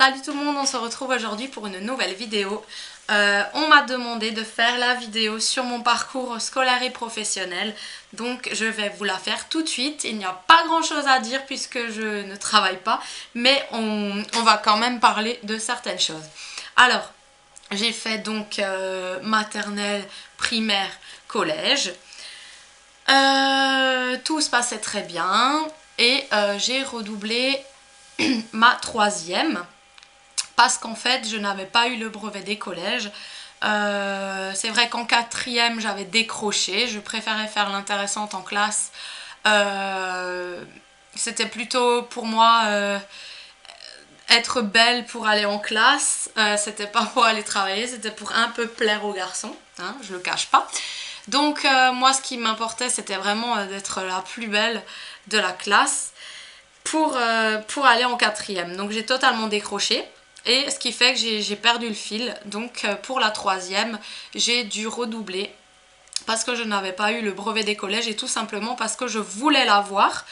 Salut tout le monde, on se retrouve aujourd'hui pour une nouvelle vidéo. On m'a demandé de faire la vidéo sur mon parcours scolaire et professionnel, donc je vais vous la faire tout de suite. Il n'y a pas grand chose à dire puisque je ne travaille pas, mais on va quand même parler de certaines choses. Alors, j'ai fait donc maternelle, primaire, collège. Tout se passait très bien et j'ai redoublé ma troisième parce qu'en fait je n'avais pas eu le brevet des collèges. C'est vrai qu'en quatrième j'avais décroché, je préférais faire l'intéressante en classe. C'était plutôt pour moi être belle pour aller en classe, c'était pas pour aller travailler, c'était pour un peu plaire aux garçons, hein, je le cache pas. Donc moi ce qui m'importait c'était vraiment d'être la plus belle de la classe pour aller en quatrième. Donc j'ai totalement décroché. Et ce qui fait que j'ai perdu le fil. Donc pour la troisième, j'ai dû redoubler parce que je n'avais pas eu le brevet des collèges et tout simplement parce que je voulais l'avoir.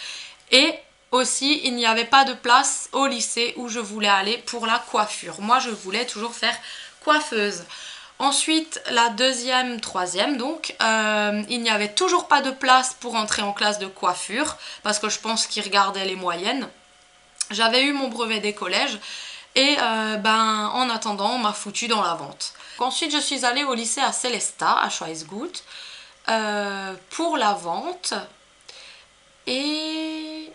Et aussi, il n'y avait pas de place au lycée où je voulais aller pour la coiffure. Moi, je voulais toujours faire coiffeuse. Ensuite, la deuxième, troisième, donc, il n'y avait toujours pas de place pour entrer en classe de coiffure parce que je pense qu'ils regardaient les moyennes. J'avais eu mon brevet des collèges. Et en attendant, on m'a foutu dans la vente. Ensuite, je suis allée au lycée à Célestat, à Schweizgut, pour la vente. Et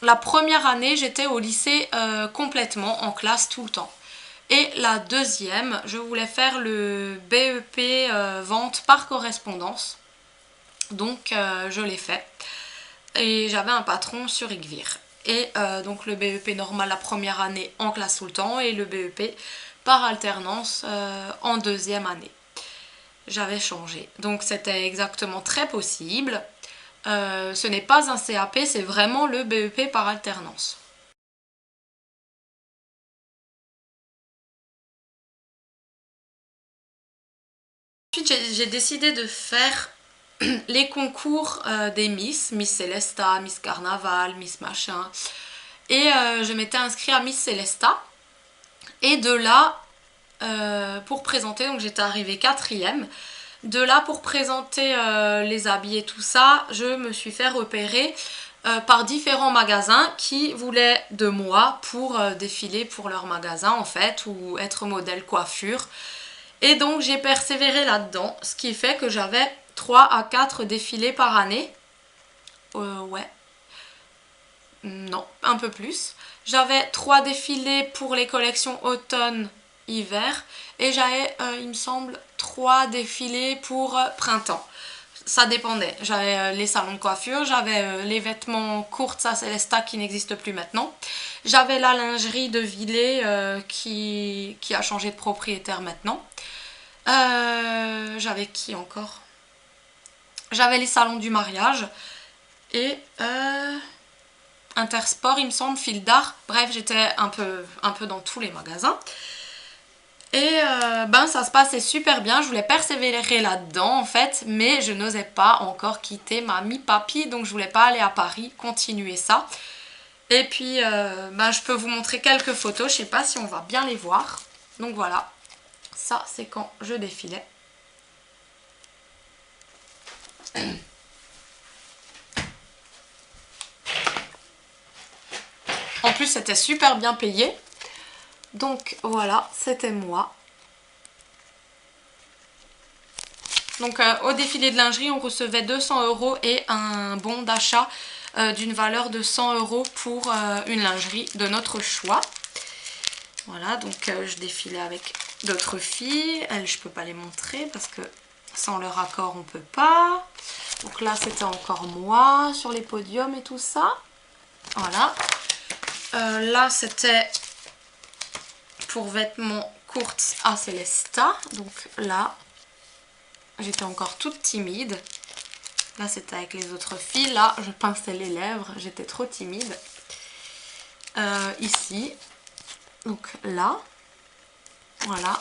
la première année, j'étais au lycée complètement, en classe tout le temps. Et la deuxième, je voulais faire le BEP vente par correspondance. Donc, je l'ai fait. Et j'avais un patron sur Igvire. Et donc le BEP normal la première année en classe tout le temps et le BEP par alternance en deuxième année. J'avais changé. Donc c'était exactement très possible. Ce n'est pas un CAP, c'est vraiment le BEP par alternance. Ensuite j'ai décidé de faire les concours des Miss Célestat, Miss Carnaval, Miss Machin. Et je m'étais inscrite à Miss Célestat. Et de là, pour présenter, donc j'étais arrivée quatrième. De là, pour présenter les habits et tout ça, je me suis fait repérer par différents magasins qui voulaient de moi pour défiler pour leur magasin en fait, ou être modèle coiffure. Et donc j'ai persévéré là-dedans, ce qui fait que j'avais 3 à 4 défilés par année. Ouais. Non, un peu plus. J'avais 3 défilés pour les collections automne-hiver et j'avais, il me semble, 3 défilés pour printemps. Ça dépendait. J'avais les salons de coiffure, j'avais les vêtements courts à Célestat qui n'existent plus maintenant. J'avais la lingerie de Villers qui a changé de propriétaire maintenant. J'avais qui encore? J'avais les salons du mariage et Intersport, il me semble, Fil d'Art. Bref, j'étais un peu dans tous les magasins. Et ça se passait super bien. Je voulais persévérer là-dedans en fait, mais je n'osais pas encore quitter ma mi-papy, donc je voulais pas aller à Paris, continuer ça. Et puis, je peux vous montrer quelques photos. Je sais pas si on va bien les voir. Donc voilà, ça c'est quand je défilais. En plus, c'était super bien payé. Donc voilà, c'était moi. Donc au défilé de lingerie, on recevait 200 € et un bon d'achat d'une valeur de 100 € pour une lingerie de notre choix. Voilà, donc je défilais avec d'autres filles. Elles, je peux pas les montrer parce que sans leur accord, on peut pas. Donc là, c'était encore moi sur les podiums et tout ça. Voilà. Là, c'était pour vêtements courts à Célestat. Donc là, j'étais encore toute timide. Là, c'était avec les autres filles. Là, je pinçais les lèvres. J'étais trop timide. Ici. Donc là. Voilà.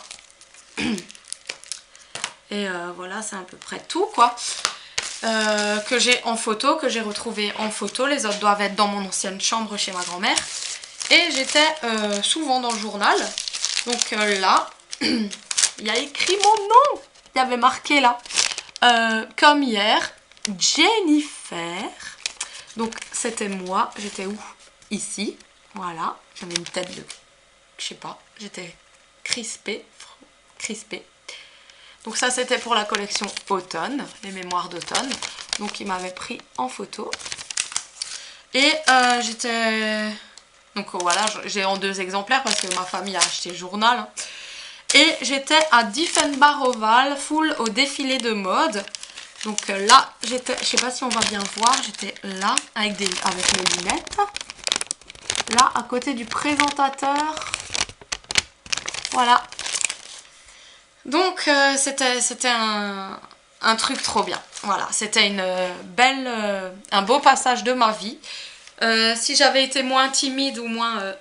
Et voilà, c'est à peu près tout, quoi. Que j'ai en photo, que j'ai retrouvé en photo. Les autres doivent être dans mon ancienne chambre chez ma grand-mère. Et j'étais souvent dans le journal. Donc là, il y a écrit mon nom. Il y avait marqué là. Comme hier, Jennifer. Donc c'était moi. J'étais où? Ici. Voilà. J'avais une tête de... Je sais pas. J'étais crispée. Donc ça c'était pour la collection automne. Les mémoires d'automne. Donc il m'avait pris en photo. Et j'étais... Donc voilà, j'ai en 2 exemplaires parce que ma famille a acheté le journal. Hein. Et j'étais à Diefenbach Oval, full au défilé de mode. Donc là, j'étais, je sais pas si on va bien voir, j'étais là avec mes lunettes. Là, à côté du présentateur. Voilà. Donc c'était un truc trop bien. Voilà, c'était un beau passage de ma vie. Si j'avais été moins timide ou moins...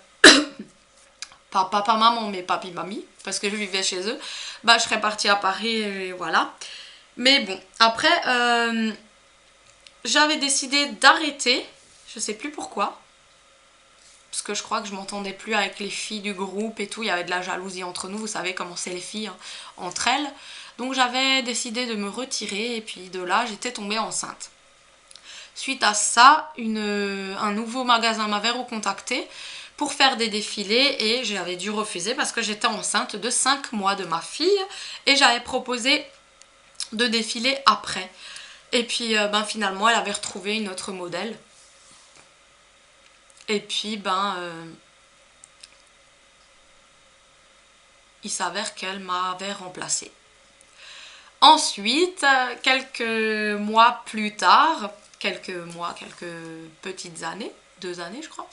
pas papa-maman, mais papi-mamie, parce que je vivais chez eux, bah je serais partie à Paris et voilà. Mais bon, après, j'avais décidé d'arrêter, je sais plus pourquoi, parce que je crois que je m'entendais plus avec les filles du groupe et tout, il y avait de la jalousie entre nous, vous savez comment c'est les filles, hein, entre elles. Donc j'avais décidé de me retirer et puis de là, j'étais tombée enceinte. Suite à ça, un nouveau magasin m'avait recontacté pour faire des défilés et j'avais dû refuser parce que j'étais enceinte de 5 mois de ma fille et j'avais proposé de défiler après. Et puis finalement elle avait retrouvé une autre modèle. Et puis il s'avère qu'elle m'avait remplacée. Ensuite, quelques mois plus tard, quelques petites années, 2 années je crois,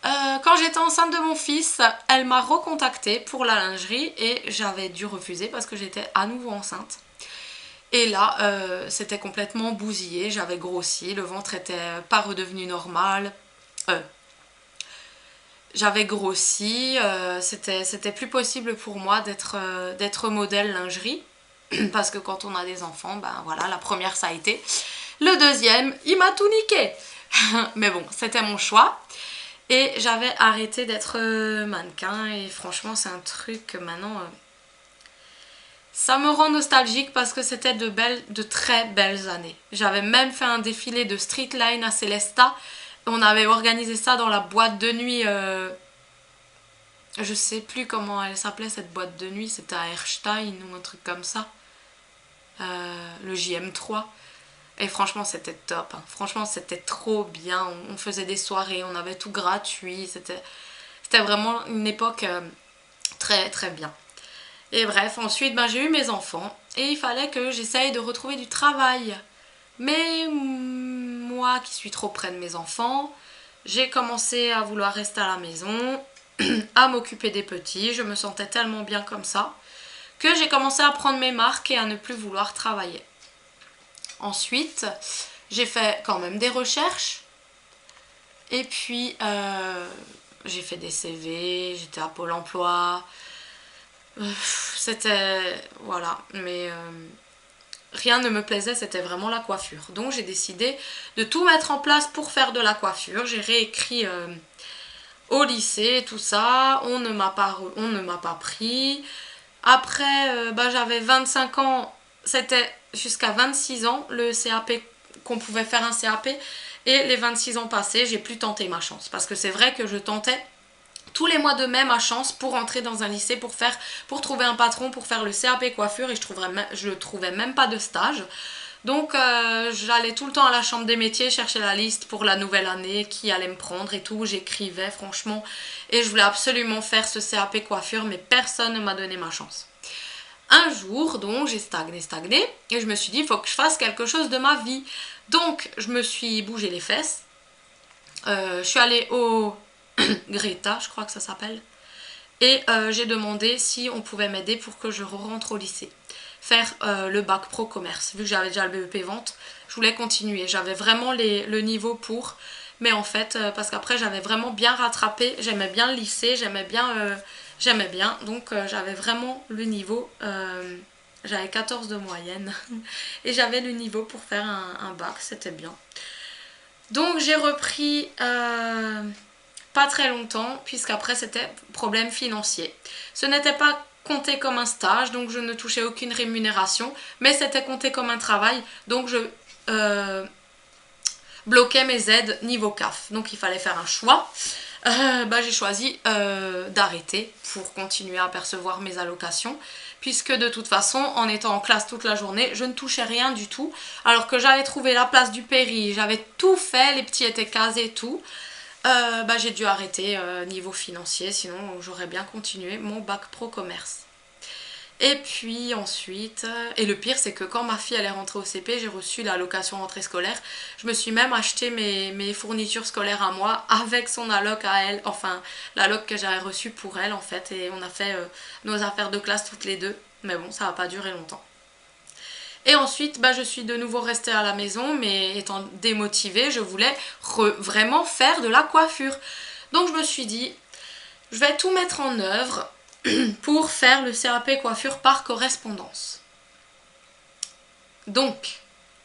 quand j'étais enceinte de mon fils, elle m'a recontactée pour la lingerie et j'avais dû refuser parce que j'étais à nouveau enceinte. Et là, c'était complètement bousillé, j'avais grossi, le ventre était pas redevenu normal. J'avais grossi, c'était plus possible pour moi d'être modèle lingerie. Parce que quand on a des enfants, ben voilà, la première ça a été. Le deuxième, il m'a tout niqué. Mais bon, c'était mon choix. Et j'avais arrêté d'être mannequin et franchement c'est un truc que maintenant ça me rend nostalgique parce que c'était de très belles années. J'avais même fait un défilé de street line à Célesta. On avait organisé ça dans la boîte de nuit. Je sais plus comment elle s'appelait cette boîte de nuit. C'était à Erstein ou un truc comme ça. Le JM3. Et franchement c'était top, hein. Franchement c'était trop bien, on faisait des soirées, on avait tout gratuit, c'était vraiment une époque très très bien. Et bref, ensuite j'ai eu mes enfants et il fallait que j'essaye de retrouver du travail. Mais moi qui suis trop près de mes enfants, j'ai commencé à vouloir rester à la maison, à m'occuper des petits, je me sentais tellement bien comme ça, que j'ai commencé à prendre mes marques et à ne plus vouloir travailler. Ensuite, j'ai fait quand même des recherches. Et puis, j'ai fait des CV, j'étais à Pôle emploi. C'était... Voilà. Mais rien ne me plaisait, c'était vraiment la coiffure. Donc, j'ai décidé de tout mettre en place pour faire de la coiffure. J'ai réécrit au lycée, tout ça. On ne m'a pas pris. Après, j'avais 25 ans. C'était jusqu'à 26 ans le CAP, qu'on pouvait faire un CAP. Et les 26 ans passés, j'ai plus tenté ma chance. Parce que c'est vrai que je tentais tous les mois de mai ma chance pour entrer dans un lycée, pour trouver un patron, pour faire le CAP coiffure. Et je trouvais même pas de stage. Donc j'allais tout le temps à la chambre des métiers chercher la liste pour la nouvelle année, qui allait me prendre et tout. J'écrivais franchement. Et je voulais absolument faire ce CAP coiffure, mais personne ne m'a donné ma chance. Un jour, donc, j'ai stagné, et je me suis dit, il faut que je fasse quelque chose de ma vie. Donc, je me suis bougé les fesses. Je suis allée au Greta, je crois que ça s'appelle. Et j'ai demandé si on pouvait m'aider pour que je rentre au lycée. Faire le bac pro commerce. Vu que j'avais déjà le BEP vente, je voulais continuer. J'avais vraiment le niveau pour. Mais en fait, parce qu'après, j'avais vraiment bien rattrapé. J'aimais bien le lycée, j'aimais bien. Donc, j'avais vraiment le niveau. J'avais 14 de moyenne. Et j'avais le niveau pour faire un bac, c'était bien. Donc, j'ai repris pas très longtemps, puisqu'après c'était problème financier. Ce n'était pas compté comme un stage, donc je ne touchais aucune rémunération, mais c'était compté comme un travail, donc je bloquais mes aides niveau CAF. Donc il fallait faire un choix. J'ai choisi d'arrêter pour continuer à percevoir mes allocations, puisque de toute façon, en étant en classe toute la journée, je ne touchais rien du tout, alors que j'avais trouvé la place du péri, j'avais tout fait, les petits étaient casés et tout. J'ai dû arrêter niveau financier, sinon j'aurais bien continué mon bac pro commerce. Et puis ensuite, et le pire c'est que quand ma fille elle est rentrée au CP, j'ai reçu l'allocation rentrée scolaire. Je me suis même acheté mes fournitures scolaires à moi avec son alloc à elle, enfin l'alloc que j'avais reçu pour elle en fait. Et on a fait nos affaires de classe toutes les deux, mais bon ça va pas durer longtemps. Et ensuite je suis de nouveau restée à la maison, mais étant démotivée, je voulais vraiment faire de la coiffure. Donc je me suis dit, je vais tout mettre en œuvre pour faire le CAP coiffure par correspondance. Donc,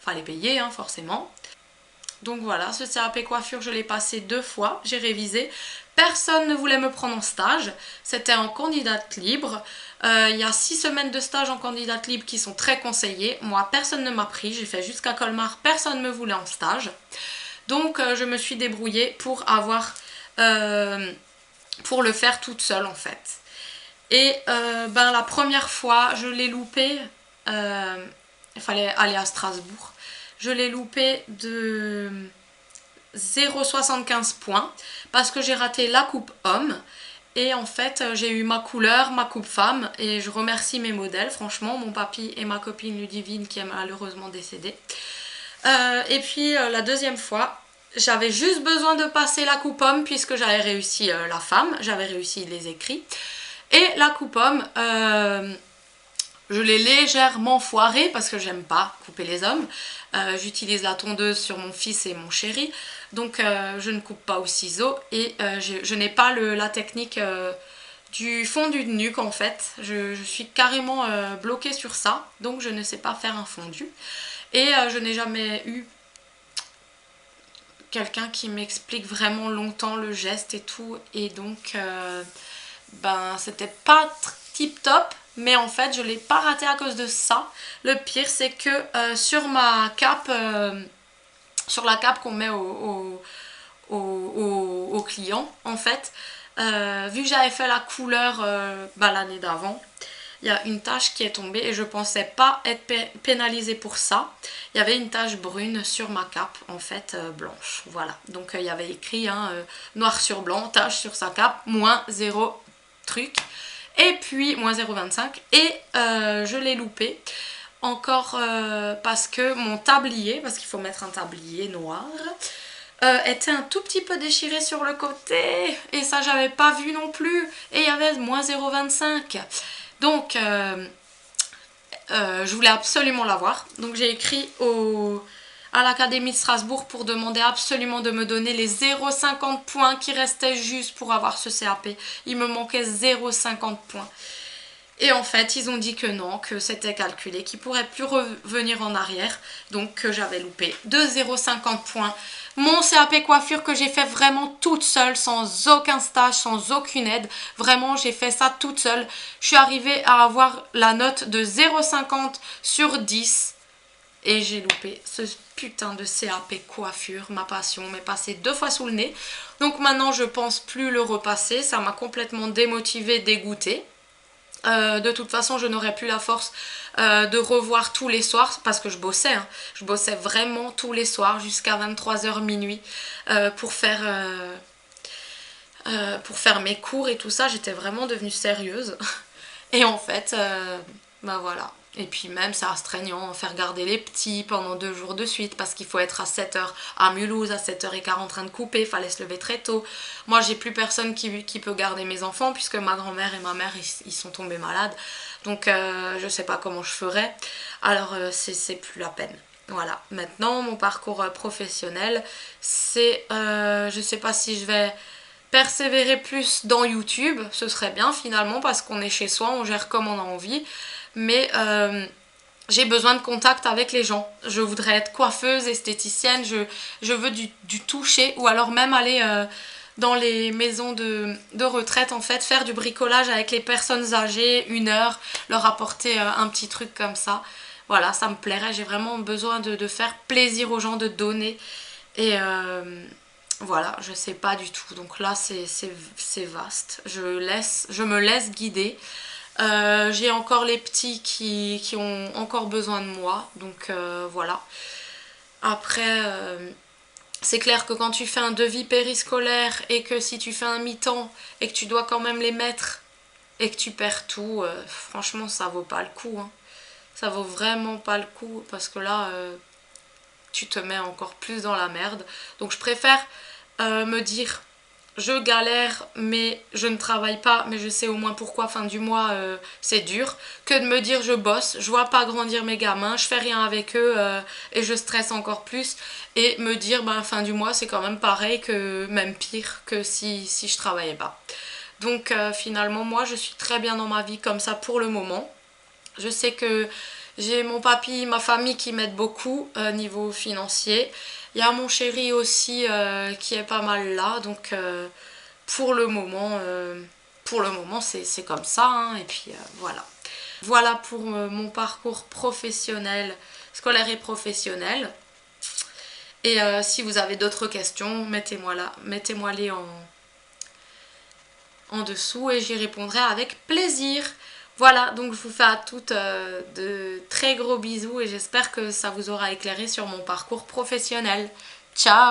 fallait payer forcément. Donc voilà, ce CAP coiffure, je l'ai passé 2 fois, j'ai révisé. Personne ne voulait me prendre en stage, c'était en candidate libre. Il y a 6 semaines de stage en candidate libre qui sont très conseillées. Moi, personne ne m'a pris, j'ai fait jusqu'à Colmar, personne ne me voulait en stage. Donc je me suis débrouillée pour pour le faire toute seule en fait. Et la première fois, je l'ai loupé, il fallait aller à Strasbourg, je l'ai loupé de 0,75 points parce que j'ai raté la coupe homme. Et en fait, j'ai eu ma couleur, ma coupe femme, et je remercie mes modèles, franchement, mon papy et ma copine Ludivine qui est malheureusement décédée. Et puis la deuxième fois, j'avais juste besoin de passer la coupe homme puisque j'avais réussi la femme, j'avais réussi les écrits. Et la coupe homme, je l'ai légèrement foirée parce que j'aime pas couper les hommes. J'utilise la tondeuse sur mon fils et mon chéri, donc je ne coupe pas au ciseau et je n'ai pas la technique du fondu de nuque en fait. Je suis carrément bloquée sur ça, donc je ne sais pas faire un fondu. Et je n'ai jamais eu quelqu'un qui m'explique vraiment longtemps le geste et tout, et donc c'était pas tip top, mais en fait je l'ai pas raté à cause de ça. Le pire c'est que sur ma cape, sur la cape qu'on met au client en fait, vu que j'avais fait la couleur l'année d'avant, il y a une tache qui est tombée et je pensais pas être pénalisée pour ça. Il y avait une tache brune sur ma cape, en fait blanche, voilà. Donc il y avait écrit noir sur blanc, tache sur sa cape, moins 0 truc. Et puis moins 0,25 et je l'ai loupé. Encore parce que mon tablier, parce qu'il faut mettre un tablier noir, était un tout petit peu déchiré sur le côté. Et ça j'avais pas vu non plus. Et il y avait moins 0,25. Donc, je voulais absolument l'avoir. Donc, j'ai écrit à l'Académie de Strasbourg pour demander absolument de me donner les 0,50 points qui restaient juste pour avoir ce CAP. Il me manquait 0,50 points. Et en fait, ils ont dit que non, que c'était calculé, qu'ils ne pourraient plus revenir en arrière. Donc, que j'avais loupé de 0,50 points. Mon CAP coiffure que j'ai fait vraiment toute seule, sans aucun stage, sans aucune aide. Vraiment, j'ai fait ça toute seule. Je suis arrivée à avoir la note de 0,50 sur 10. Et j'ai loupé ce putain de CAP coiffure, ma passion, m'est passée 2 fois sous le nez. Donc maintenant, je pense plus le repasser. Ça m'a complètement démotivée, dégoûtée. De toute façon, je n'aurais plus la force de revoir tous les soirs parce que je bossais. Je bossais vraiment tous les soirs jusqu'à 23h minuit pour faire mes cours et tout ça. J'étais vraiment devenue sérieuse. Et en fait, voilà. Et puis même, c'est astreignant, faire garder les petits pendant 2 jours de suite parce qu'il faut être à 7h à Mulhouse, à 7h15 en train de couper, il fallait se lever très tôt. Moi, j'ai plus personne qui peut garder mes enfants puisque ma grand-mère et ma mère, ils sont tombés malades. Donc, je sais pas comment je ferais. Alors, c'est plus la peine. Voilà. Maintenant, mon parcours professionnel, c'est... je sais pas si je vais persévérer plus dans YouTube. Ce serait bien finalement parce qu'on est chez soi, on gère comme on a envie. Mais j'ai besoin de contact avec les gens. Je voudrais être coiffeuse, esthéticienne, je veux du toucher ou alors même aller dans les maisons de retraite en fait, faire du bricolage avec les personnes âgées, 1 heure, leur apporter un petit truc comme ça. Voilà, ça me plairait, j'ai vraiment besoin de faire plaisir aux gens, de donner. Et voilà, je sais pas du tout. Donc là, c'est vaste. Je me laisse guider. J'ai encore les petits qui ont encore besoin de moi. Donc voilà. Après, c'est clair que quand tu fais un devis périscolaire et que si tu fais un mi-temps et que tu dois quand même les mettre et que tu perds tout, franchement, ça vaut pas le coup, hein. Ça vaut vraiment pas le coup parce que là, tu te mets encore plus dans la merde. Donc je préfère me dire je galère mais je ne travaille pas mais je sais au moins pourquoi fin du mois c'est dur, que de me dire je bosse, je vois pas grandir mes gamins, je fais rien avec eux et je stresse encore plus, et me dire fin du mois c'est quand même pareil, que même pire que si je travaillais pas. Donc finalement moi je suis très bien dans ma vie comme ça pour le moment. Je sais que j'ai mon papy, ma famille qui m'aide beaucoup niveau financier. Il y a mon chéri aussi qui est pas mal là. Donc pour le moment c'est comme ça, hein. Et puis voilà. Voilà pour mon parcours professionnel, scolaire et professionnel. Et si vous avez d'autres questions, mettez-moi-les en dessous et j'y répondrai avec plaisir. Voilà, donc je vous fais à toutes de très gros bisous et j'espère que ça vous aura éclairé sur mon parcours professionnel. Ciao!